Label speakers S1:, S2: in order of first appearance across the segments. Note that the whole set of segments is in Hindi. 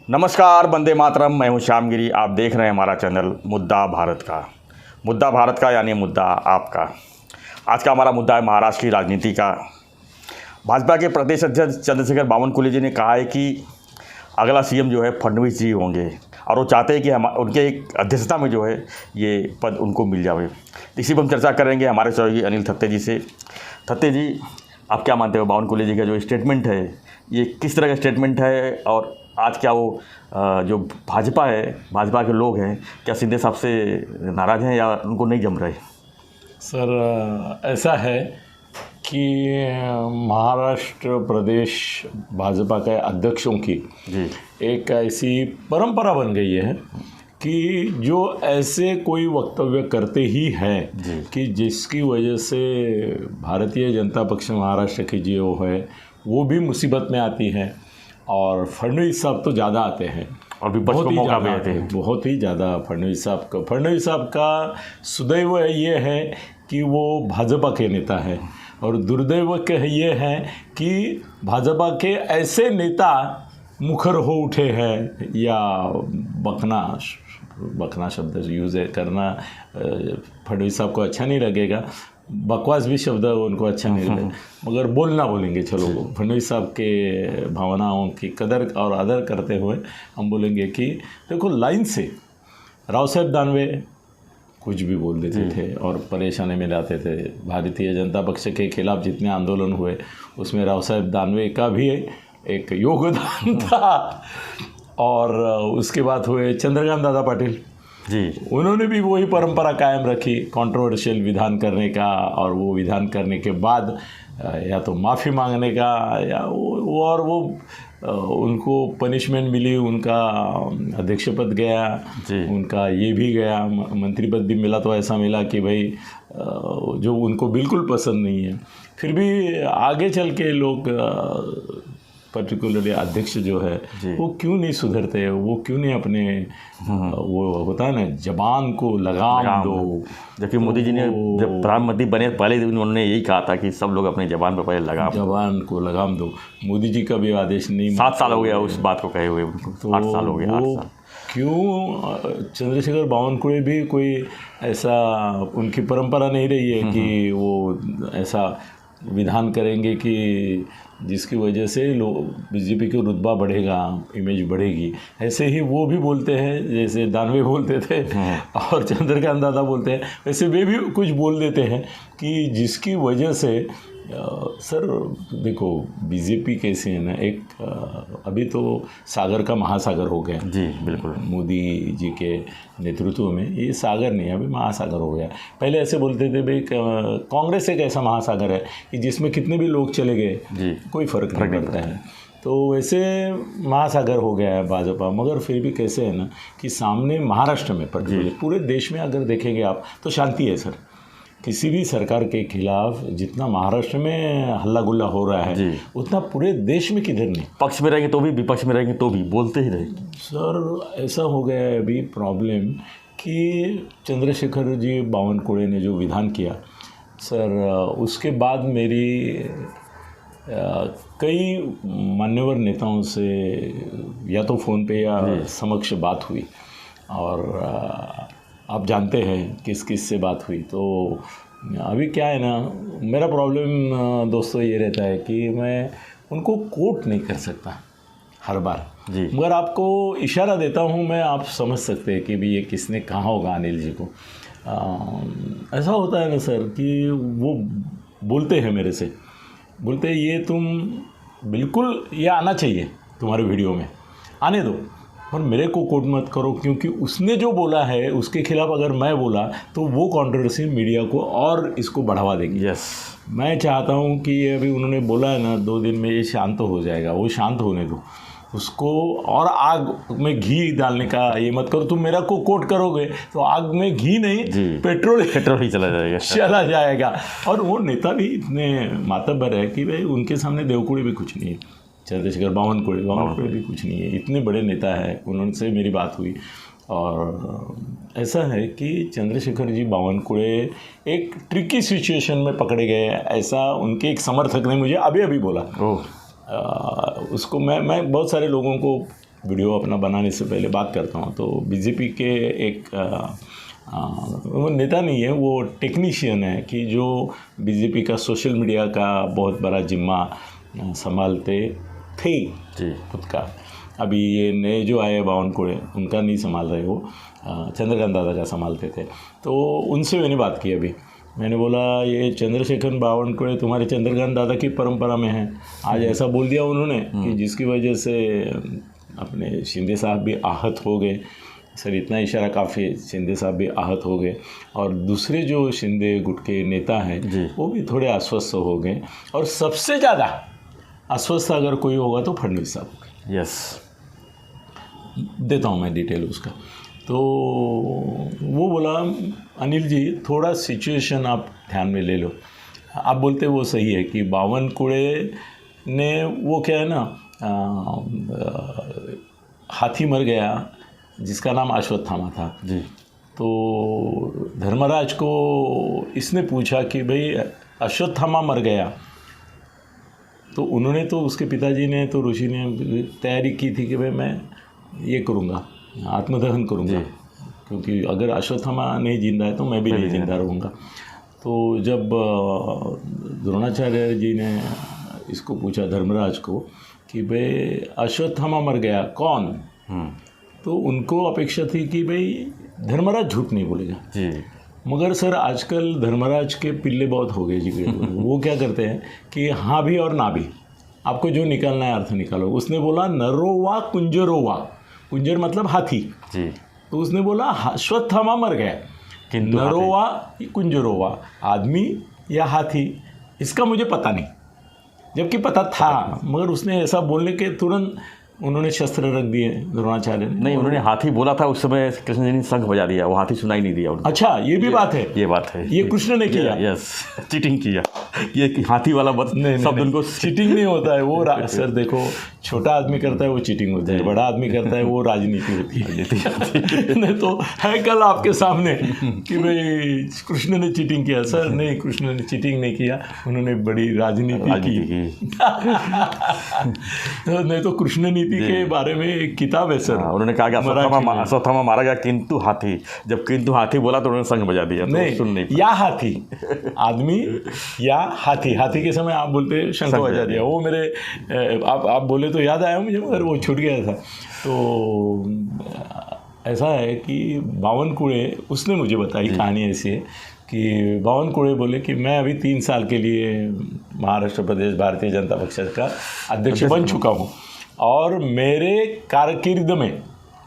S1: नमस्कार, वंदे मातरम। मैं हूं श्यामगिरी। आप देख रहे हैं हमारा चैनल मुद्दा भारत का। मुद्दा भारत का यानी मुद्दा आपका। आज का हमारा मुद्दा है महाराष्ट्र की राजनीति का। भाजपा के प्रदेश अध्यक्ष चंद्रशेखर बावनकुळे जी ने कहा है कि अगला सीएम जो है फडणवीस जी होंगे और वो चाहते हैं कि हम उनके एक अध्यक्षता में जो है ये पद उनको मिल जाए। इसी पर हम चर्चा करेंगे हमारे सहयोगी अनिल थत्ते जी से। थत्ते जी, आप क्या मानते हो बावनकुळे जी का जो स्टेटमेंट है ये किस तरह का स्टेटमेंट है, और आज क्या वो जो भाजपा है, भाजपा के लोग हैं, क्या शिंदे साहब से नाराज़ हैं या उनको नहीं जम रहे?
S2: सर, ऐसा है कि महाराष्ट्र प्रदेश भाजपा के अध्यक्षों की
S1: जी
S2: एक ऐसी परंपरा बन गई है कि जो ऐसे कोई वक्तव्य करते ही हैं कि जिसकी वजह से भारतीय जनता पक्ष महाराष्ट्र की जो है वो भी मुसीबत में आती है, और फडणवीस साहब तो ज़्यादा आते हैं
S1: और विपक्ष को मौका भी देते हैं।
S2: बहुत ही ज़्यादा फडणवीस साहब का सुदैव ये है कि वो भाजपा के नेता है, और दुर्दैव ये है कि भाजपा के ऐसे नेता मुखर हो उठे हैं, या बकना शब्द यूज़ करना फडणवीस साहब को अच्छा नहीं लगेगा, बकवास भी शब्द उनको अच्छा नहीं लगेगा, मगर बोलना बोलेंगे। चलो, फडणवीस साहब के भावनाओं की कदर और आदर करते हुए हम बोलेंगे कि देखो, लाइन से राव साहब दानवे कुछ भी बोल देते थे और परेशानी में लाते थे। भारतीय जनता पक्ष के खिलाफ जितने आंदोलन हुए उसमें राव साहब दानवे का भी एक योगदान था। और उसके बाद हुए चंद्रकांत दादा पाटिल
S1: जी,
S2: उन्होंने भी वही परंपरा कायम रखी कंट्रोवर्शियल विधान करने का, और वो विधान करने के बाद या तो माफ़ी मांगने का या वो उनको पनिशमेंट मिली, उनका अध्यक्ष पद गया, उनका ये भी गया, मंत्री पद भी मिला, तो ऐसा मिला कि भाई जो उनको बिल्कुल पसंद नहीं है। फिर भी आगे चल के लोग पर्टिकुलरली अध्यक्ष जो है वो क्यों नहीं सुधरते, वो क्यों नहीं अपने वो होता है ना, जबान को लगाम दो।
S1: जबकि मोदी जी ने जब प्रधानमंत्री बने पहले दिन उन्होंने यही कहा था कि सब लोग अपनी जबान पर पहले
S2: जबान को लगाम दो। मोदी जी का भी आदेश नहीं,
S1: 7 साल हो गया उस बात को कहे हुए उनको, तो 8 साल हो गया। 8 साल
S2: क्यों चंद्रशेखर बावनकुळे भी कोई ऐसा, उनकी परंपरा नहीं रही है कि वो ऐसा विधान करेंगे कि जिसकी वजह से बीजेपी का रुतबा बढ़ेगा, इमेज बढ़ेगी। ऐसे ही वो भी बोलते हैं, जैसे दानवे बोलते थे और चंद्रकांत दादा बोलते हैं, वैसे वे भी कुछ बोल देते हैं कि जिसकी वजह से सर देखो, बीजेपी कैसे है ना, एक अभी तो सागर का महासागर हो गया।
S1: जी बिल्कुल,
S2: मोदी जी के नेतृत्व में ये सागर नहीं, अभी महासागर हो गया। पहले ऐसे बोलते थे भाई कांग्रेस एक ऐसा महासागर है कि जिसमें कितने भी लोग चले गए कोई फ़र्क नहीं पड़ता है। तो वैसे महासागर हो गया है भाजपा, मगर फिर भी कैसे है ना कि सामने महाराष्ट्र में, पर पूरे देश में अगर देखेंगे आप तो शांति है सर। किसी भी सरकार के खिलाफ जितना महाराष्ट्र में हल्ला गुल्ला हो रहा है उतना पूरे देश में किधर नहीं।
S1: पक्ष में रहेंगे तो भी, विपक्ष में रहेंगे तो भी बोलते ही रहेंगे।
S2: सर ऐसा हो गया है अभी प्रॉब्लम कि चंद्रशेखर जी बावनकुळे ने जो विधान किया सर, उसके बाद मेरी कई मान्यवर नेताओं से या तो फ़ोन पे या समक्ष बात हुई, और आप जानते हैं किस किस से बात हुई। तो अभी क्या है ना, मेरा प्रॉब्लम दोस्तों ये रहता है कि मैं उनको कोट नहीं कर सकता हर बार
S1: जी,
S2: मगर आपको इशारा देता हूँ मैं, आप समझ सकते हैं कि भी ये किसने कहा होगा अनिल जी को। ऐसा होता है ना सर कि वो बोलते हैं मेरे से, बोलते हैं ये तुम बिल्कुल ये आना चाहिए तुम्हारे वीडियो में, आने दो, पर मेरे को कोट मत करो, क्योंकि उसने जो बोला है उसके खिलाफ अगर मैं बोला तो वो कंट्रोवर्सी मीडिया को और इसको बढ़ावा देगी। मैं चाहता हूँ कि ये अभी उन्होंने बोला है ना 2 दिन में ये शांत हो जाएगा, वो शांत होने दो उसको, और आग में घी डालने का ये मत करो। तुम मेरा को कोट करोगे तो आग में घी नहीं पेट्रोल ही चला जाएगा। और वो नेता भी इतने मातबर है कि भाई उनके सामने देवकुड़ी भी कुछ नहीं है, चंद्रशेखर बावनकुळे भी कुछ नहीं है, इतने बड़े नेता है। उनसे मेरी बात हुई, और ऐसा है कि चंद्रशेखर जी बावनकुळे एक ट्रिकी सिचुएशन में पकड़े गए, ऐसा उनके एक समर्थक ने मुझे अभी बोला। उसको मैं बहुत सारे लोगों को वीडियो अपना बनाने से पहले बात करता हूँ। तो बीजेपी के एक वो नेता नहीं है, वो टेक्नीशियन है कि जो बीजेपी का सोशल मीडिया का बहुत बड़ा जिम्मा संभालते थे
S1: जी
S2: खुद का। अभी ये नए जो आए बावनकुळे उनका नहीं संभाल रहे, वो चंद्रकांत दादा का संभालते थे। तो उनसे मैंने बात की अभी, मैंने बोला ये चंद्रशेखर बावनकुळे तुम्हारे चंद्रकांत दादा की परंपरा में है, आज ऐसा बोल दिया उन्होंने कि जिसकी वजह से अपने शिंदे साहब भी आहत हो गए। सर इतना इशारा काफ़ी, शिंदे साहब भी आहत हो गए और दूसरे जो शिंदे गुट के नेता हैं वो भी थोड़े अस्वस्थ हो गए, और सबसे ज़्यादा अस्वस्थ अगर कोई होगा तो फडणवीस साहब होंगे।
S1: यस,
S2: देता हूँ मैं डिटेल उसका। तो वो बोला अनिल जी थोड़ा सिचुएशन आप ध्यान में ले लो। आप बोलते वो सही है कि बावनकुळे ने वो क्या है ना, हाथी मर गया जिसका नाम अश्वत्थामा था
S1: जी।
S2: तो धर्मराज को इसने पूछा कि भाई अश्वत्थामा मर गया, तो उन्होंने तो उसके पिताजी ने तो ऋषि ने तैयारी की थी कि भाई मैं ये करूँगा, आत्मदहन करूँगा, क्योंकि अगर अश्वत्थामा नहीं जिंदा है तो मैं भी नहीं जिंदा रहूँगा। तो जब द्रोणाचार्य जी ने इसको पूछा धर्मराज को कि भाई अश्वत्थामा मर गया कौन, तो उनको अपेक्षा थी कि भाई धर्मराज झूठ नहीं बोलेगा
S1: जी।
S2: मगर सर आजकल धर्मराज के पिल्ले बहुत हो गए जी। वो क्या करते हैं कि हाँ भी और ना भी, आपको जो निकालना है अर्थ निकालो। उसने बोला नरोवा कुंजरोवा, कुंजर मतलब हाथी
S1: जी।
S2: तो उसने बोला अश्वत्थामा मर गया,
S1: किंतु
S2: नरोवा कुंजरोवा, आदमी या हाथी इसका मुझे पता नहीं, जबकि पता था, मगर उसने ऐसा बोलने के तुरंत उन्होंने शस्त्र रख दिए द्रोणाचार्य ने।
S1: नहीं, उन्होंने हाथी बोला था उस समय, कृष्ण जी ने शंख बजा दिया, वो हाथी सुनाई नहीं दिया उनको।
S2: अच्छा ये भी बात है,
S1: ये बात है,
S2: ये कृष्ण ने किया।
S1: यस, चीटिंग किया, ये हाथी वाला बस शब्द उनको।
S2: चीटिंग नहीं होता है वो सर देखो, छोटा आदमी करता है वो चीटिंग होती है, बड़ा आदमी करता है वो राजनीति होती है। नहीं तो है कल आपके सामने कि भाई कृष्ण ने चीटिंग किया, सर नहीं कृष्ण ने चीटिंग नहीं किया, उन्होंने बड़ी राजनीति की। नहीं तो कृष्ण नीति के बारे में एक किताब है सर।
S1: उन्होंने कहा कि अश्वत्थामा मारा गया किंतु हाथी, जब किंतु हाथी बोला तो उन्होंने शंख बजा दिया।
S2: नहीं,
S1: सुन नहीं
S2: या हाथी, आदमी या हाथी, हाथी के समय आप बोलते शंख बजा दिया। वो मेरे आप बोले तो याद आया मुझे, मगर वो छूट गया था। तो ऐसा है कि बावनकुळे उसने मुझे बताई कहानी ऐसी है कि बावनकुळे बोले कि मैं अभी 3 साल के लिए महाराष्ट्र प्रदेश भारतीय जनता पक्ष का अध्यक्ष बन चुका हूँ, और मेरे कारकिर्द में,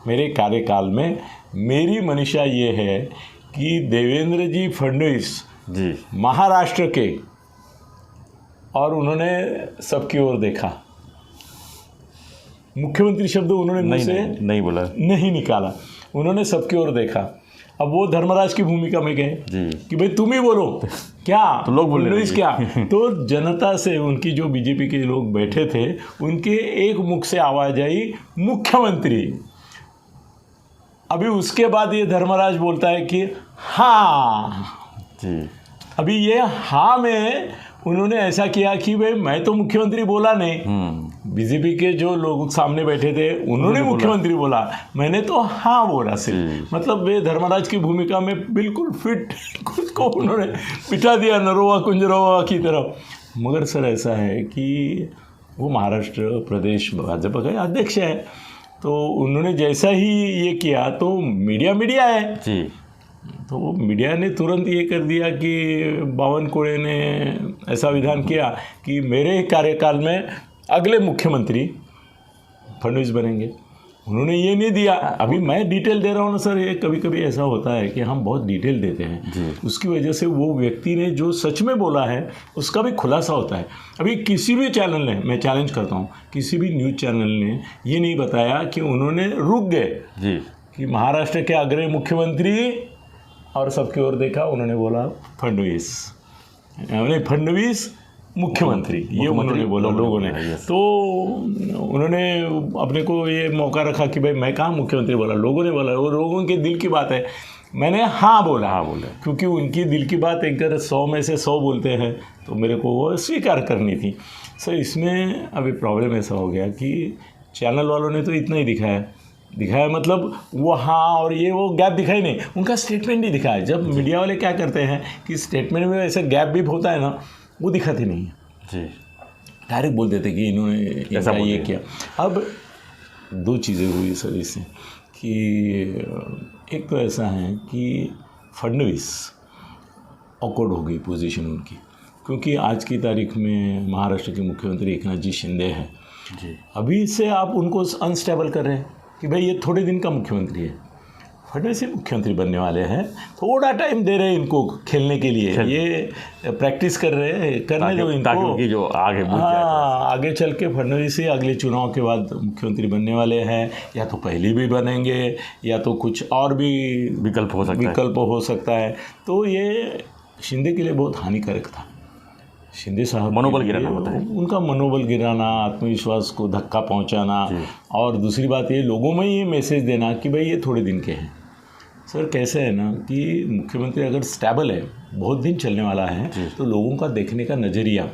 S2: मेरे कार्यकाल में मेरी मंशा ये है कि देवेंद्र जी फडणवीस
S1: जी
S2: महाराष्ट्र के, और उन्होंने सबकी ओर देखा, मुख्यमंत्री शब्द उन्होंने मुंह से
S1: नहीं बोला,
S2: नहीं निकाला, उन्होंने सबकी ओर देखा। अब वो धर्मराज की भूमिका में गए कि भाई तुम ही बोलो क्या,
S1: तो लोग बोल रहे
S2: क्या। तो जनता से, उनकी जो बीजेपी के लोग बैठे थे उनके एक मुख से आवाज आई मुख्यमंत्री। अभी उसके बाद ये धर्मराज बोलता है कि हाँ
S1: जी।
S2: अभी ये हाँ में उन्होंने ऐसा किया कि भाई मैं तो मुख्यमंत्री बोला नहीं, बीजेपी के जो लोग सामने बैठे थे उन्होंने मुख्यमंत्री बोला, मैंने तो हाँ बोला सिर्फ। मतलब वे धर्मराज की भूमिका में बिल्कुल फिट खुद को उन्होंने बिठा दिया नरोवा कुंजरोवा की तरफ। मगर सर ऐसा है कि वो महाराष्ट्र प्रदेश भाजपा का अध्यक्ष है, तो उन्होंने जैसा ही ये किया तो मीडिया है
S1: जी।
S2: तो वो मीडिया ने तुरंत ये कर दिया कि बावनकुळे ने ऐसा विधान किया कि मेरे कार्यकाल में अगले मुख्यमंत्री फडणवीस बनेंगे। उन्होंने ये नहीं दिया। अभी मैं डिटेल दे रहा हूँ ना सर, ये कभी कभी ऐसा होता है कि हम बहुत डिटेल देते हैं, उसकी वजह से वो व्यक्ति ने जो सच में बोला है उसका भी खुलासा होता है। अभी किसी भी चैनल ने, मैं चैलेंज करता हूँ, किसी भी न्यूज़ चैनल ने ये नहीं बताया कि उन्होंने रुक गए कि महाराष्ट्र के अगले मुख्यमंत्री, और सबकी ओर देखा उन्होंने बोला फडणवीस, नहीं फडणवीस मुख्यमंत्री, ये उन्होंने बोला लोगों ने। तो उन्होंने अपने को ये मौका रखा कि भाई मैं कहाँ मुख्यमंत्री बोला, लोगों ने बोला, वो लोगों के दिल की बात है, मैंने हाँ बोला, क्योंकि उनकी दिल की बात अगर 100 में से 100 बोलते हैं तो मेरे को वो स्वीकार करनी थी। सो इसमें अभी प्रॉब्लम ऐसा हो गया कि चैनल वालों ने तो इतना ही दिखाया मतलब वो हाँ और ये वो गैप दिखाई नहीं, उनका स्टेटमेंट नहीं दिखाया। जब मीडिया वाले क्या करते हैं कि स्टेटमेंट में ऐसे गैप भी होता है ना, वो दिखाते नहीं है
S1: जी,
S2: डायरेक्ट बोल देते कि इन्होंने इनका ये किया। अब दो चीज़ें हुई सर इससे कि एक तो ऐसा है कि फडणवीस ऑकवर्ड हो गई पोजीशन उनकी, क्योंकि आज की तारीख में महाराष्ट्र के मुख्यमंत्री एकनाथ जी शिंदे हैं
S1: जी,
S2: अभी से आप उनको अनस्टेबल कर रहे हैं कि भाई ये थोड़े दिन का मुख्यमंत्री है, फडणवीस ही मुख्यमंत्री बनने वाले हैं, थोड़ा टाइम दे रहे हैं इनको खेलने के लिए, ये प्रैक्टिस कर रहे हैं, करने दो इनको,
S1: ताकि उनकी जो आगे बढ़ जाए।
S2: हाँ आगे चल के फडणवीस ही अगले चुनाव के बाद मुख्यमंत्री बनने वाले हैं, या तो पहले भी बनेंगे या तो कुछ और भी
S1: विकल्प हो सकता है।
S2: तो ये शिंदे के लिए बहुत हानिकारक था। शिंदे साहब
S1: मनोबल गिराना होता है,
S2: उनका मनोबल गिराना, आत्मविश्वास को धक्का पहुंचाना, और दूसरी बात ये लोगों में ये मैसेज देना कि भाई ये थोड़े दिन के हैं। सर कैसे है ना कि मुख्यमंत्री अगर स्टेबल है, बहुत दिन चलने वाला है, तो लोगों का देखने का नज़रिया,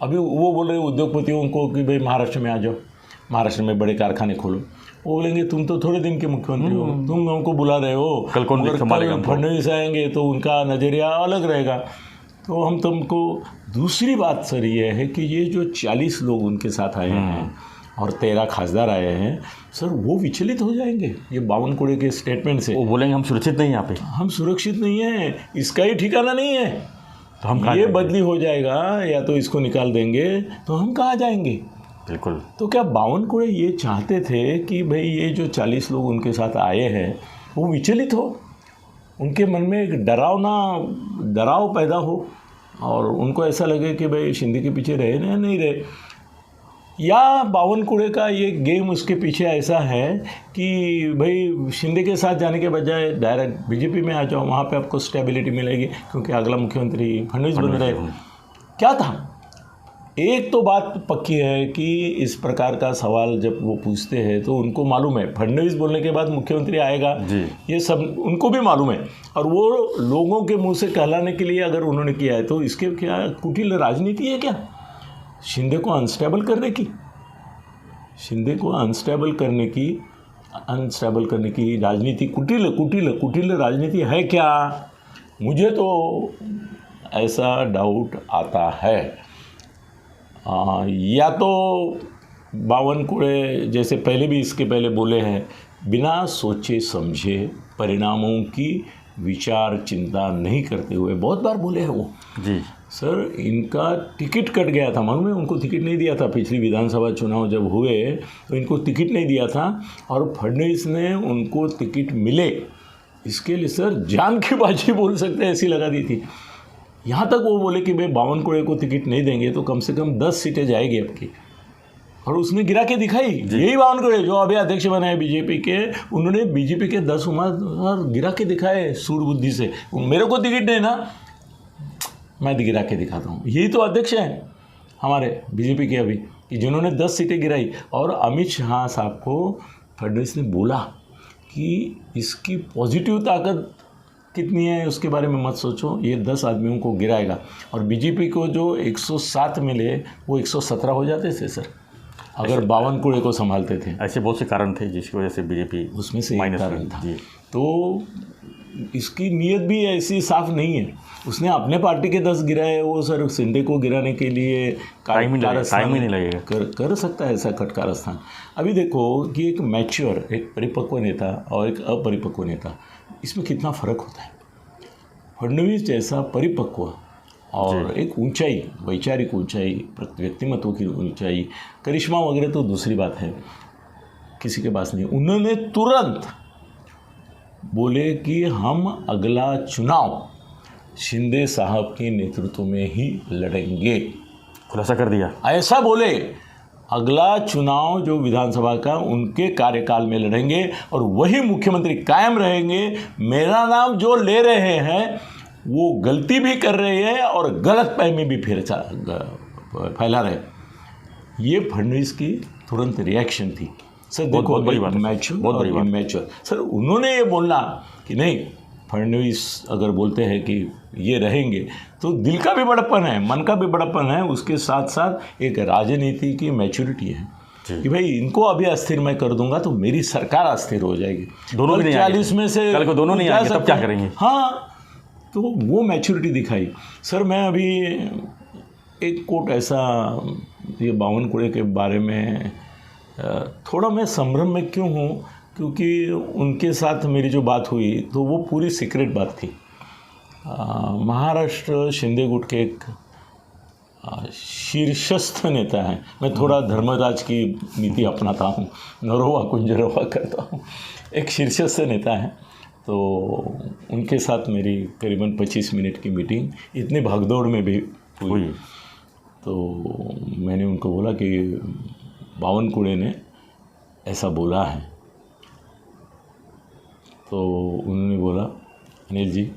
S2: अभी वो बोल रहे उद्योगपतियों को कि भाई महाराष्ट्र में आ जाओ, महाराष्ट्र में बड़े कारखाने खोलो, वो बोलेंगे तुम तो थोड़े दिन के मुख्यमंत्री हो, तुम हमको बुला रहे हो,
S1: कल कौन संभालेगा?
S2: फडणवीस आएंगे तो उनका नज़रिया अलग रहेगा, तो हम तुमको। दूसरी बात सर ये है कि ये जो 40 लोग उनके साथ आए हैं और 13 खासदार आए हैं सर, वो विचलित हो जाएंगे ये बावनकुळे के स्टेटमेंट से।
S1: वो बोलेंगे हम सुरक्षित नहीं, यहाँ पे
S2: हम सुरक्षित नहीं हैं, इसका ही ठिकाना नहीं है,
S1: तो हम
S2: ये बदली हो जाएगा या तो इसको निकाल देंगे, तो हम कहाँ जाएंगे?
S1: बिल्कुल।
S2: तो क्या बावनकुळे ये चाहते थे कि भाई ये जो 40 लोग उनके साथ आए हैं वो विचलित हो, उनके मन में एक डराव पैदा हो और उनको ऐसा लगे कि भाई शिंदे के पीछे रहे ना नहीं रहे, या बावनकुळे का ये गेम उसके पीछे ऐसा है कि भाई शिंदे के साथ जाने के बजाय डायरेक्ट बीजेपी में आ जाओ, वहाँ पे आपको स्टेबिलिटी मिलेगी क्योंकि अगला मुख्यमंत्री फडणवीस बन रहे। क्या था? एक तो बात पक्की है कि इस प्रकार का सवाल जब वो पूछते हैं तो उनको मालूम है फडणवीस बोलने के बाद मुख्यमंत्री आएगा
S1: जी,
S2: ये सब उनको भी मालूम है, और वो लोगों के मुंह से कहलाने के लिए अगर उन्होंने किया है तो इसके क्या कुटिल राजनीति है क्या? शिंदे को अनस्टेबल करने की राजनीति, कुटिल राजनीति है क्या? मुझे तो ऐसा डाउट आता है। या तो बावनकुळे जैसे पहले भी इसके पहले बोले हैं, बिना सोचे समझे परिणामों की विचार चिंता नहीं करते हुए, बहुत बार बोले हैं वो
S1: जी।
S2: सर इनका टिकट कट गया था, मालूम है उनको टिकट नहीं दिया था, पिछली विधानसभा चुनाव जब हुए तो इनको टिकट नहीं दिया था और फडणवीस ने उनको टिकट मिले, इसके लिए सर जान की बाजी बोल सकते हैं ऐसी लगा दी थी। यहाँ तक वो बोले कि भाई बावनकुळे को टिकट नहीं देंगे तो कम से कम 10 सीटें जाएगी आपकी, और उसने गिरा के दिखाई। यही बावनकुळे जो अभी अध्यक्ष बने हैं बीजेपी के, उन्होंने बीजेपी के 10 उम्मीदवार गिरा के दिखाए सूरबुद्धि से। मेरे को टिकट देना, मैं गिरा के दिखाता हूँ। यही तो अध्यक्ष हैं हमारे बीजेपी के अभी, कि जिन्होंने 10 सीटें गिराई। और अमित शाह साहब को फडणवीस ने बोला कि इसकी पॉजिटिव ताकत कितनी है उसके बारे में मत सोचो, ये 10 आदमियों को गिराएगा। और बीजेपी को जो 107 मिले वो 117 हो जाते थे सर, अगर बावनकुळे को संभालते थे।
S1: ऐसे बहुत से कारण थे जिसकी वजह से बीजेपी
S2: उसमें से एक कारण था।
S1: जी।
S2: तो इसकी नीयत भी ऐसी साफ नहीं है, उसने अपने पार्टी के 10 गिराए, वो सर शिंदे को गिराने के लिए
S1: टाइम ही नहीं लगेगा,
S2: कर सकता है ऐसा कटकारस्थान। अभी देखो कि एक मैच्योर, एक परिपक्व नेता और एक अपरिपक्व नेता, इसमें कितना फ़र्क होता है। फडणवीस जैसा परिपक्व और एक ऊंचाई, वैचारिक ऊंचाई, व्यक्तिमत्व की ऊंचाई, करिश्मा वगैरह तो दूसरी बात है, किसी के पास नहीं। उन्होंने तुरंत बोले कि हम अगला चुनाव शिंदे साहब के नेतृत्व में ही लड़ेंगे,
S1: खुलासा कर दिया।
S2: ऐसा बोले, अगला चुनाव जो विधानसभा का उनके कार्यकाल में लड़ेंगे और वही मुख्यमंत्री कायम रहेंगे। मेरा नाम जो ले रहे हैं वो गलती भी कर रहे हैं और गलत फहमी भी फैला रहे। ये फडणवीस की तुरंत रिएक्शन थी सर। देखो
S1: बहुत बड़ी बात है,
S2: बहुत बड़ी मैच्योर सर। उन्होंने ये बोलना कि नहीं, फडणवीस अगर बोलते हैं कि ये रहेंगे तो दिल का भी बड़प्पन है, मन का भी बड़प्पन है, उसके साथ साथ एक राजनीति की मैच्योरिटी है। कि भाई इनको अभी अस्थिर मैं कर दूंगा तो मेरी सरकार अस्थिर हो जाएगी।
S1: दोनों भी नहीं आएंगे।
S2: 40 में से
S1: कल को दोनों नहीं
S2: जा
S1: आएंगे, तब
S2: सकते
S1: क्या
S2: हैं।
S1: करेंगे?
S2: हाँ, तो वो मैच्योरिटी दिखाई। सर मैं अभी एक कोट ऐसा, ये बावनकुळे के बारे में थोड़ा मैं संभ्रम में क्यों हूँ, क्योंकि उनके साथ मेरी जो बात हुई तो वो पूरी सीक्रेट बात थी। महाराष्ट्र शिंदे गुट के एक शीर्षस्थ नेता हैं। मैं थोड़ा धर्मराज की नीति अपनाता हूँ, नरोवा कुंजरोवा करता हूँ। एक शीर्षस्थ नेता हैं, तो उनके साथ मेरी करीबन 25 मिनट की मीटिंग इतनी भागदौड़ में भी हुई। तो मैंने उनको बोला कि बावनकुळे ने ऐसा बोला है। तो उन्होंने बोला, अनिल जी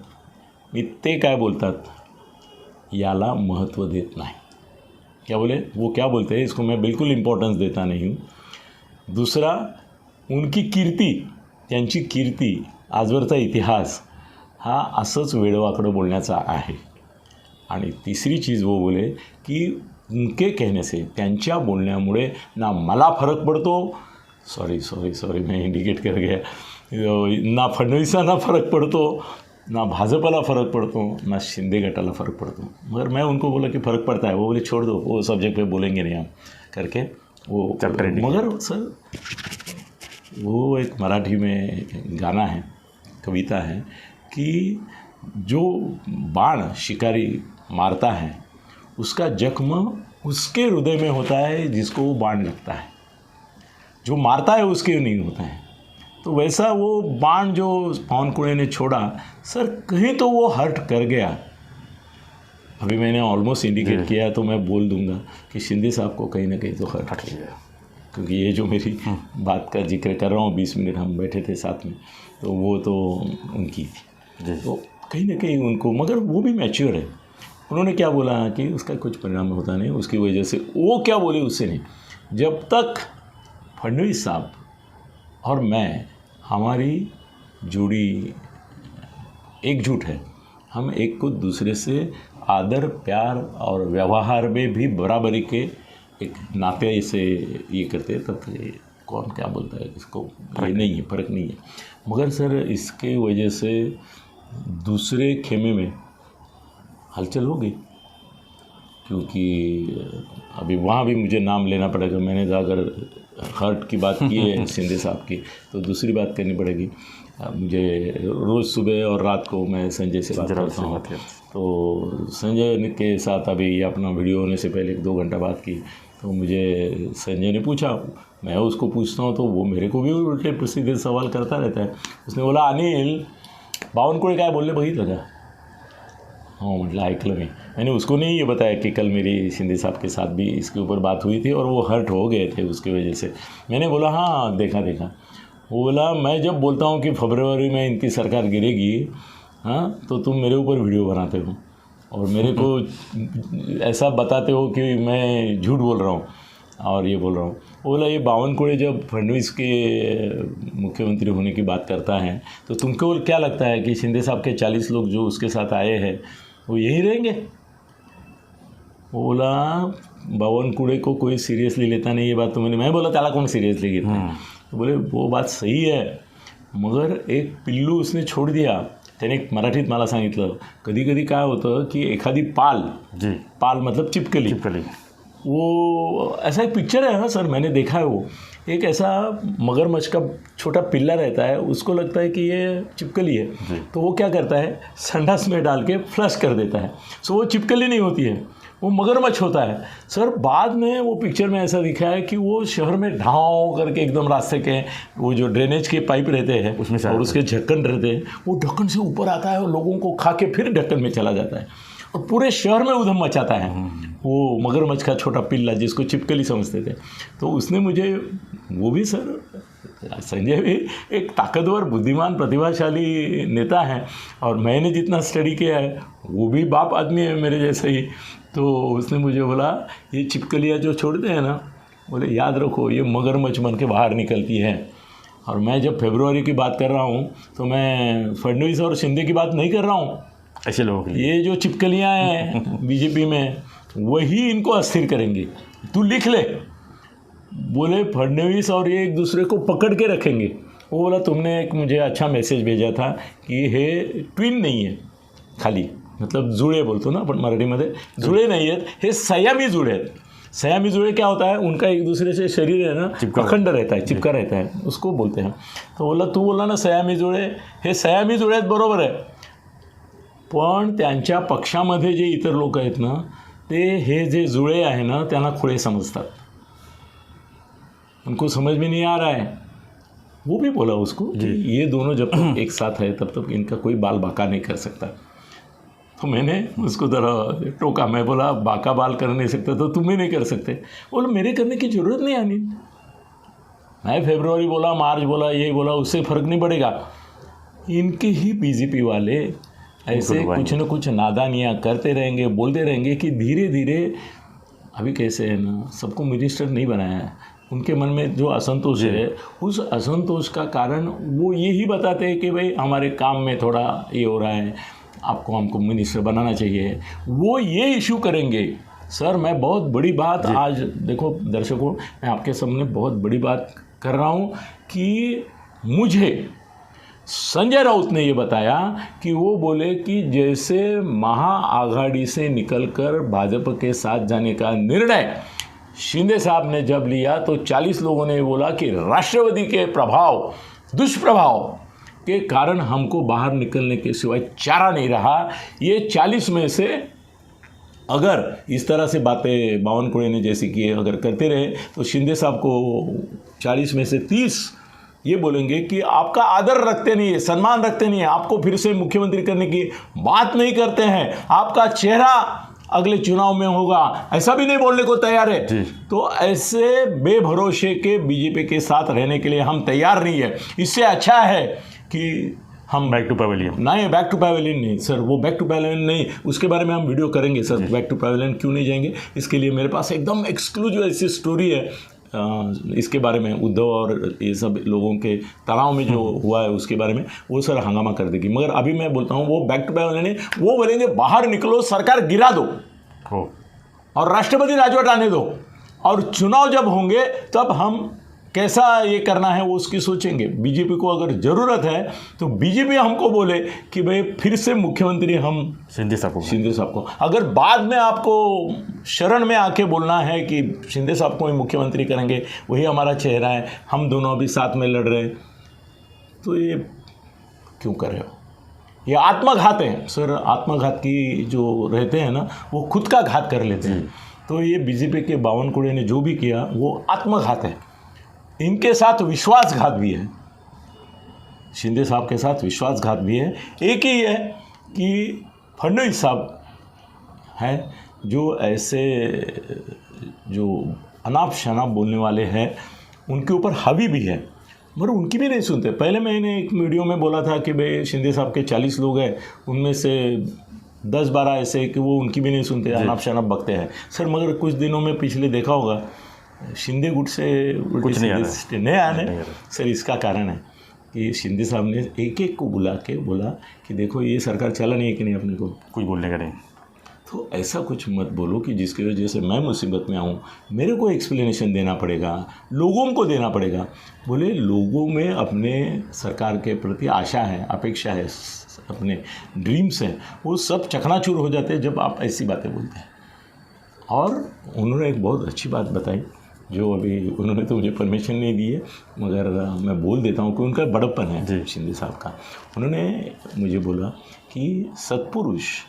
S2: मी ते काय बोलतात याला महत्त्व देत नाही। क्या बोले? वो क्या बोलते हैं इसको मैं बिल्कुल इम्पॉर्टन्स देता नहीं हूँ। दूसरा, उनकी कीर्ती, त्यांची कीर्ती, आजवरचा इतिहास हा असंच वेडवाकडं बोलण्याचा आहे। आणि तिसरी चीज़ वो बोले कि उनके कहने से, त्यांच्या बोलण्यामुळे ना मला फरक पडतो, सॉरी मैं इंडिकेट कर गया, ना फडणवीसांना फरक पडतो, ना भाजपाला फ़र्क पड़ता, ना शिंदे गटाला फ़र्क पड़ता। मगर मैं उनको बोला कि फ़र्क पड़ता है। वो बोले छोड़ दो, वो सब्जेक्ट पे बोलेंगे नहीं हम करके वो। मगर सर वो एक मराठी में गाना है, कविता है कि जो बाण शिकारी मारता है उसका जख्म उसके हृदय में होता है जिसको वो बाण लगता है, जो मारता है उसके नहीं होता है। तो वैसा वो बाण जो बावनकुळे ने छोड़ा सर, कहीं तो वो हर्ट कर गया। अभी मैंने ऑलमोस्ट इंडिकेट किया, तो मैं बोल दूंगा कि शिंदे साहब को कहीं ना कहीं तो हर्ट किया, क्योंकि ये जो मेरी बात का जिक्र कर रहा हूँ, 20 मिनट हम बैठे थे साथ में, तो वो तो उनकी थी। तो कहीं ना कहीं उनको, मगर वो भी मैच्योर है। उन्होंने क्या बोला कि उसका कुछ परिणाम होता नहीं, उसकी वजह से वो क्या बोले उससे नहीं। जब तक फडणवीस साहब और मैं, हमारी जोड़ी एकजुट है, हम एक को दूसरे से आदर प्यार और व्यवहार में भी बराबरी के एक नाते से ये करते, तब कौन क्या बोलता है इसको, ये नहीं है, फ़र्क नहीं है। मगर सर इसके वजह से दूसरे खेमे में हलचल हो गई, क्योंकि अभी वहाँ भी मुझे नाम लेना पड़ेगा। मैंने तो अगर हर्ट की बात की है शिंदे साहब की, तो दूसरी बात करनी पड़ेगी। मुझे रोज़ सुबह और रात को मैं संजय से बात करता हूँ, तो संजय के साथ अभी अपना वीडियो होने से पहले 2 घंटा बात की, तो मुझे संजय ने पूछा, मैं उसको पूछता हूँ तो वो मेरे को भी उल्टे सीधे सवाल करता रहता है। उसने बोला, अनिल बावनकुळे काय बोलले बघितलं का? हाँ, मतलब ऐकलं मी। मैंने उसको नहीं ये बताया कि कल मेरी शिंदे साहब के साथ भी इसके ऊपर बात हुई थी और वो हर्ट हो गए थे उसकी वजह से। मैंने बोला हाँ देखा। वो बोला, मैं जब बोलता हूँ कि फरवरी में इनकी सरकार गिरेगी, हाँ, तो तुम मेरे ऊपर वीडियो बनाते हो और मेरे को ऐसा बताते हो कि मैं झूठ बोल रहा हूँ और ये बोल रहा हूँ। वो बोला, ये बावनकुळे जब फडणवीस के मुख्यमंत्री होने की बात करता है तो तुमको क्या लगता है कि शिंदे साहब के 40 लोग जो उसके साथ आए हैं वो यही रहेंगे? वो बोला, बावनकुळे को कोई सीरियसली लेता नहीं, ये बात तो मैं बोला त्याला कोण सीरियसली घेता है? तो बोले वो बात सही है, मगर एक पिल्लू उसने छोड़ दिया। त्याने मराठीत मला सांगितलं, कधी कधी काय होतं की एखादी पाल मतलब चिपकली, वो ऐसा एक पिक्चर है ना सर, मैंने देखा है। वो एक ऐसा मगरमच्छ का छोटा पिल्ला रहता है, उसको लगता है कि ये चिपकली है, तो वो क्या करता है, संडास में डाल के फ्लश कर देता है। सो वो चिपकली नहीं होती है, वो मगरमच्छ होता है। सर बाद में वो पिक्चर में ऐसा दिखा है कि वो शहर में ढाँव करके एकदम रास्ते के वो जो ड्रेनेज के पाइप रहते हैं उसमें और उसके ढक्कन रहते हैं, वो ढक्कन से ऊपर आता है और लोगों को खा के फिर ढक्कन में चला जाता है और पूरे शहर में उधम मचाता है वो मगरमच्छ का छोटा पिल्ला, जिसको चिपकली समझते थे। तो उसने मुझे, वो भी सर, संजय भी एक ताकतवर बुद्धिमान प्रतिभाशाली नेता है और मैंने जितना स्टडी किया है वो भी बाप आदमी है मेरे जैसे ही। तो उसने मुझे बोला, ये चिपकलियाँ जो छोड़ते हैं ना, बोले याद रखो ये मगरमच्छ बन के बाहर निकलती है। और मैं जब फरवरी की बात कर रहा हूँ तो मैं फडणवीस और शिंदे की बात नहीं कर रहा हूँ, ऐसे लोग
S1: ये जो चिपकलियाँ हैं बीजेपी में, वही इनको अस्थिर करेंगी। तू लिख ले,
S2: बोले फडणवीस और ये एक दूसरे को पकड़ के रखेंगे। वो बोला तुमने एक मुझे अच्छा मैसेज भेजा था की हे ट्विन नाही आहे, खाली मतलब जुळे बोलतो ना आपण मराठीमध्ये, जुळे नाही आहेत, हे सयामी जुळे आहेत। सयामी जुड़े क्या होता है, उनका एक दूसरे से शरीर है ना अखंड रहता है, चिपका रहता है, उसको बोलते हैं। तो बोला तू बोला ना सयामी जुळे, हे सयामी जुळे आहेत बरोबर आहे, पण त्यांच्या पक्षामध्ये जे इतर लोक आहेत ना ते हे जे जुळे आहे ना त्यांना खुळे समजतात, उनको समझ में नहीं आ रहा है। वो भी बोला उसको कि ये दोनों जब तक एक साथ है तब तक इनका कोई बाल बाका नहीं कर सकता। तो मैंने उसको ज़रा टोका, मैं बोला बाका बाल कर नहीं सकता तो तुम भी नहीं कर सकते। बोला मेरे करने की ज़रूरत नहीं आनी, मैं फरवरी बोला, मार्च बोला, ये बोला, उससे फ़र्क नहीं पड़ेगा। इनके ही बीजेपी वाले ऐसे कुछ न कुछ नादानियाँ करते रहेंगे, बोलते रहेंगे कि धीरे धीरे अभी कैसे है ना, सबको मिनिस्टर नहीं बनाया है, उनके मन में जो असंतोष है उस असंतोष का कारण वो यही बताते हैं कि भाई हमारे काम में थोड़ा ये हो रहा है, आपको हमको मिनिस्टर बनाना चाहिए, वो ये इशू करेंगे। सर मैं बहुत बड़ी बात आज देखो दर्शकों, मैं आपके सामने बहुत बड़ी बात कर रहा हूँ कि मुझे संजय राउत ने ये बताया कि वो बोले कि जैसे महाआघाड़ी से निकलकर भाजपा के साथ जाने का निर्णय शिंदे साहब ने जब लिया तो 40 लोगों ने बोला कि राष्ट्रवादी के प्रभाव, दुष्प्रभाव के कारण हमको बाहर निकलने के सिवाय चारा नहीं रहा। ये 40 में से अगर इस तरह से बातें बावनकुळे ने जैसी की अगर करते रहे तो शिंदे साहब को 40 में से 30 ये बोलेंगे कि आपका आदर रखते नहीं है, सम्मान रखते नहीं है, आपको फिर से मुख्यमंत्री करने की बात नहीं करते हैं, आपका चेहरा अगले चुनाव में होगा, ऐसा भी नहीं बोलने को तैयार है। तो ऐसे बेभरोसे के बीजेपी के साथ रहने के लिए हम तैयार नहीं है। इससे अच्छा है कि हम
S1: बैक टू पवेलियन,
S2: नहीं बैक टू पवेलियन नहीं सर, वो बैक टू पवेलियन नहीं, उसके बारे में हम वीडियो करेंगे सर। बैक टू पवेलियन क्यों नहीं जाएंगे, इसके लिए मेरे पास एकदम एक्सक्लूसिव ऐसी स्टोरी है, इसके बारे में उद्धव और ये सब लोगों के तनाव में जो हुआ है उसके बारे में, वो सर हंगामा कर देगी। मगर अभी मैं बोलता हूँ वो बैक टू पवेलियन नहीं, वो बोलेंगे बाहर निकलो, सरकार गिरा दो और राष्ट्रपति राजवट आने दो, और चुनाव जब होंगे तब हम कैसा ये करना है वो उसकी सोचेंगे। बीजेपी को अगर ज़रूरत है तो बीजेपी हमको बोले कि भाई फिर से मुख्यमंत्री हम शिंदे साहब को। अगर बाद में आपको शरण में आके बोलना है कि शिंदे साहब को ही मुख्यमंत्री करेंगे, वही हमारा चेहरा है, हम दोनों अभी साथ में लड़ रहे हैं, तो ये क्यों कर रहे हो? ये आत्मघात है सर। आत्मघात की जो रहते हैं ना वो खुद का घात कर लेते हैं। तो ये बीजेपी के बावनकुळे ने जो भी किया वो आत्मघात है, इनके साथ विश्वासघात भी है, शिंदे साहब के साथ विश्वासघात भी है। एक ही है कि फडणवीस साहब हैं जो ऐसे जो अनाप शनाप बोलने वाले हैं उनके ऊपर हावी भी है, मगर उनकी भी नहीं सुनते। पहले मैंने एक वीडियो में बोला था कि भाई शिंदे साहब के 40 लोग हैं, उनमें से 10-12 ऐसे कि वो उनकी भी नहीं सुनते, अनाप शनाप बकते हैं सर। मगर कुछ दिनों में पिछले देखा होगा शिंदे गुट से
S1: कुछ नहीं
S2: आने सर। इसका कारण है कि शिंदे साहब ने एक एक को बुला के बोला कि देखो ये सरकार चला नहीं है कि नहीं, अपने को
S1: कुछ बोलने का नहीं।
S2: तो ऐसा कुछ मत बोलो कि जिसकी वजह से मैं मुसीबत में आऊँ, मेरे को एक्सप्लेनेशन देना पड़ेगा, लोगों को देना पड़ेगा। बोले लोगों में अपने सरकार के प्रति आशा है, अपेक्षा है, अपने ड्रीम्स हैं, वो सब चकनाचूर हो जाते हैं जब आप ऐसी बातें बोलते हैं। और उन्होंने एक बहुत अच्छी बात बताई जो अभी उन्होंने तो मुझे परमिशन नहीं दी है, मगर मैं बोल देता हूँ कि उनका बड़प्पन है शिंदे साहब का। उन्होंने मुझे बोला कि सत्पुरुष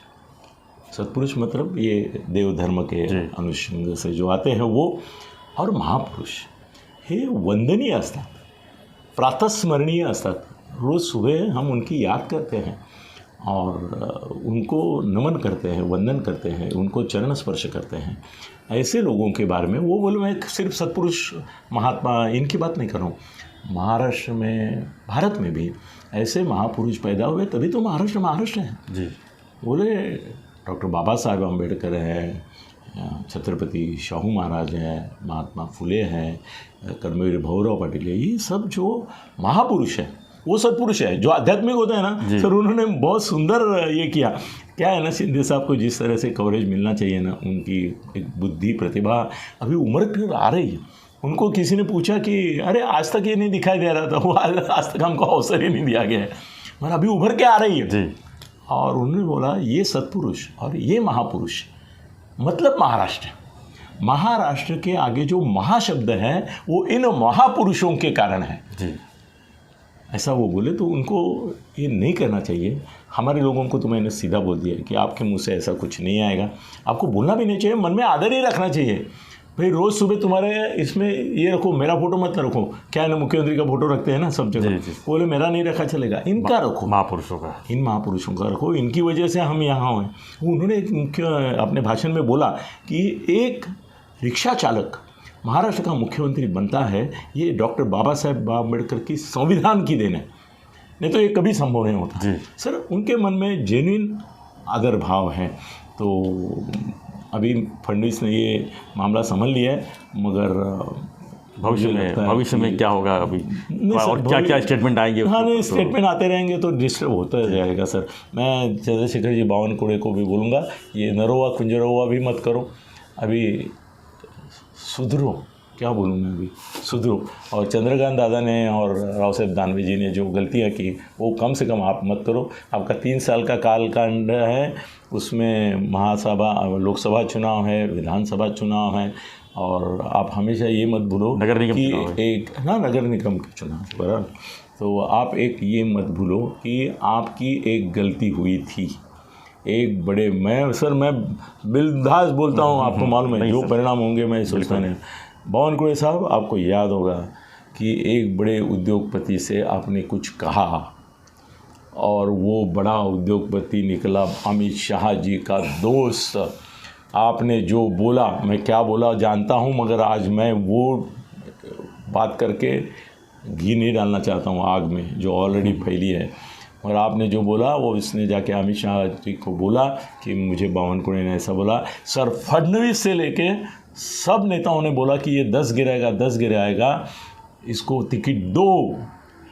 S2: मतलब ये देव धर्म के अनुषंग से जो आते हैं वो, और महापुरुष हे वंदनीय असतात, प्रातस्मरणीय असतात। रोज़ सुबह हम उनकी याद करते हैं और उनको नमन करते हैं, वंदन करते हैं, उनको चरण स्पर्श करते हैं। ऐसे लोगों के बारे में वो बोले, मैं सिर्फ सत्पुरुष महात्मा इनकी बात नहीं कर रहा हूँ, महाराष्ट्र में, भारत में भी ऐसे महापुरुष पैदा हुए तभी तो महाराष्ट्र है जी। बोले डॉक्टर बाबा साहेब अम्बेडकर है, छत्रपति शाहू महाराज है, महात्मा फुले हैं, कर्मवीर भौराव पाटिल है, ये सब जो महापुरुष है वो सत्पुरुष है। जो आध्यात्मिक होता है ना सर, उन्होंने बहुत सुंदर ये किया। क्या है ना, शिंदे साहब को जिस तरह से कवरेज मिलना चाहिए ना, उनकी एक बुद्धि प्रतिभा, अभी उम्र आ रही है उनको किसी ने पूछा कि अरे आज तक ये नहीं दिखाई दे रहा था, वो आज तक हमको अवसर ही नहीं दिया गया है, मगर अभी उभर के आ रही है
S1: जी।
S2: और उन्होंने बोला ये सत्पुरुष और ये महापुरुष मतलब महाराष्ट्र। महाराष्ट्र के आगे जो महाशब्द है वो इन महापुरुषों के कारण है
S1: जी।
S2: ऐसा वो बोले। तो उनको ये नहीं करना चाहिए। हमारे लोगों को तो मैंने सीधा बोल दिया कि आपके मुंह से ऐसा कुछ नहीं आएगा, आपको बोलना भी नहीं चाहिए, मन में आदर ही रखना चाहिए। भाई रोज़ सुबह तुम्हारे इसमें ये रखो, मेरा फोटो मत रखो, क्या है ना मुख्यमंत्री का फोटो रखते हैं ना सब जगह, बोले मेरा नहीं रखा चलेगा, इनका रखो,
S1: महापुरुषों का,
S2: इन महापुरुषों का रखो, इनकी वजह से हम यहाँ हैं। उन्होंने एक मुख्य अपने भाषण में बोला कि एक रिक्शा चालक महाराष्ट्र का मुख्यमंत्री बनता है, ये डॉक्टर बाबा साहेब आम्बेडकर की संविधान की देन है, नहीं तो ये कभी संभव नहीं होता।
S1: जी।
S2: सर उनके मन में जेन्युइन आदर भाव है। तो अभी फडणवीस ने ये मामला संभाल लिया है, मगर
S1: भविष्य में क्या होगा अभी और क्या क्या स्टेटमेंट आएंगे?
S2: हाँ नहीं, स्टेटमेंट आते रहेंगे तो डिस्टर्ब होता जाएगा सर। मैं चंद्रशेखर जी बावनकुळे को भी बोलूँगा ये नरोवा कुंजरोवा भी मत करो, अभी सुधरो, क्या बोलूँ मैं, अभी सुधरो। और चंद्रकांत दादा ने और राव साहब दानवे जी ने जो गलतियाँ की वो कम से कम आप मत करो। आपका 3 साल का कालखंड है, उसमें महासभा लोकसभा चुनाव है, विधानसभा चुनाव है, और आप हमेशा ये मत भूलो
S1: नगर निगम
S2: कि एक ना नगर निगम के चुनाव बराबर, तो आप एक ये मत भूलो कि आपकी एक गलती हुई थी, एक बड़े मैं बिल्दास बोलता हूँ, आपको मालूम है जो परिणाम होंगे मैं सोचता नहीं। बावनकुळे साहब आपको याद होगा कि एक बड़े उद्योगपति से आपने कुछ कहा और वो बड़ा उद्योगपति निकला अमित शाह जी का दोस्त। आपने जो बोला, मैं क्या बोला जानता हूँ, मगर आज मैं वो बात करके घी नहीं डालना चाहता हूँ आग में जो ऑलरेडी फैली है। और आपने जो बोला वो इसने जाके अमित शाह जी को बोला कि मुझे बावनकुळे ने ऐसा बोला। सर फडणवीस से लेके सब नेताओं ने बोला कि ये 10 गिराएगा, इसको टिकट दो।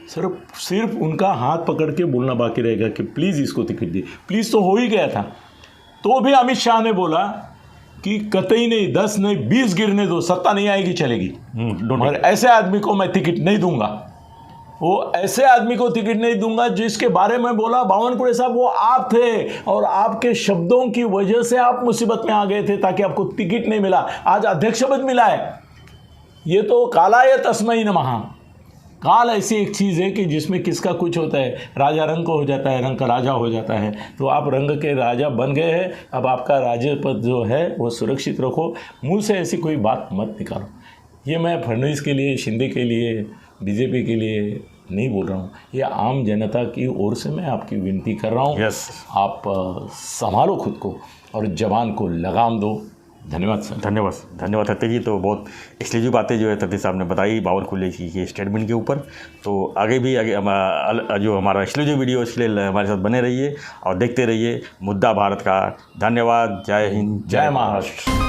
S2: सर सिर्फ उनका हाथ पकड़ के बोलना बाकी रहेगा कि प्लीज़ इसको टिकट दी। प्लीज़ तो हो ही गया था, तो भी अमित शाह ने बोला कि कतई नहीं, 10 नहीं 20 गिरने दो, सत्ता नहीं आएगी चलेगी, मगर ऐसे आदमी को मैं टिकट नहीं दूंगा। वो ऐसे आदमी को टिकट नहीं दूंगा जिसके बारे में बोला बावनकुळे साहब, वो आप थे और आपके शब्दों की वजह से आप मुसीबत में आ गए थे ताकि आपको टिकट नहीं मिला, आज अध्यक्ष पद मिला है। ये तो कालाय तस्मै नमः। काल ऐसी एक चीज़ है कि जिसमें किसका कुछ होता है, राजा रंग को हो जाता है, रंग का राजा हो जाता है। तो आप रंग के राजा बन गए हैं, अब आपका राज्य पद जो है वो सुरक्षित रखो, मुंह से ऐसी कोई बात मत निकालो। ये मैं फडणवीस के लिए, शिंदे के लिए, बीजेपी के लिए नहीं बोल रहा हूँ, ये आम जनता की ओर से मैं आपकी विनती कर रहा हूँ। आप संभालो खुद को और जवान को लगाम दो। धन्यवाद सर।
S1: धन्यवाद सत्य जी। तो बहुत एक्सक्लूसिव बातें जो है सत्य साहब ने बताई बावनकुळे जी के स्टेटमेंट के ऊपर। तो आगे जो हमारा एक्सक्लूसिव वीडियो इसके लिए हमारे साथ बने रहिए और देखते रहिए मुद्दा भारत का। धन्यवाद। जय हिंद,
S2: जय महाराष्ट्र।